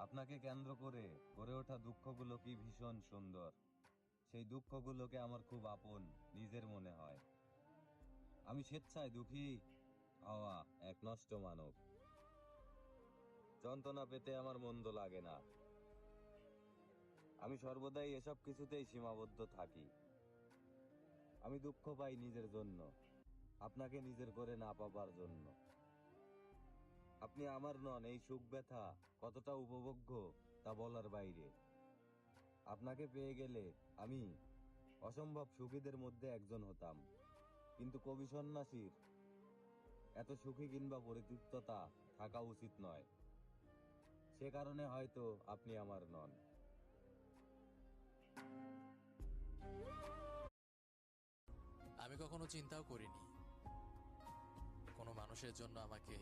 আপনাকে কেন্দ্র করে গড়ে ওঠা দুঃখগুলো কি ভীষণ সুন্দর। সেই দুঃখগুলোকে আমার খুব আপন নিজের মনে হয়। আমি স্বেচ্ছায় দুঃখী হওয়া এক নষ্ট মানব। যন্ত্রণা পেতে আমার মন্দ লাগে না। আমি সর্বদাই এসব কিছুতেই সীমাবদ্ধ থাকি। আমি দুঃখ পাই নিজের জন্য, আপনাকে নিজের করে না পাবার জন্য। আপনি আমার নন, এই সুখ ব্যথা কতটা উপভোগ্য তা বলার বাইরে। আপনাকে পেয়ে গেলে আমি অসম্ভব সুখীদের মধ্যে একজন হতাম। কিন্তু কবি সন্ন্যাসীর এত সুখী কিংবা পরিতৃপ্ততা থাকা উচিত নয়। সে কারণে হয়তো আপনি আমার নন। আমি কখনো চিন্তাও করিনি কোনো মানুষের জন্য আমাকে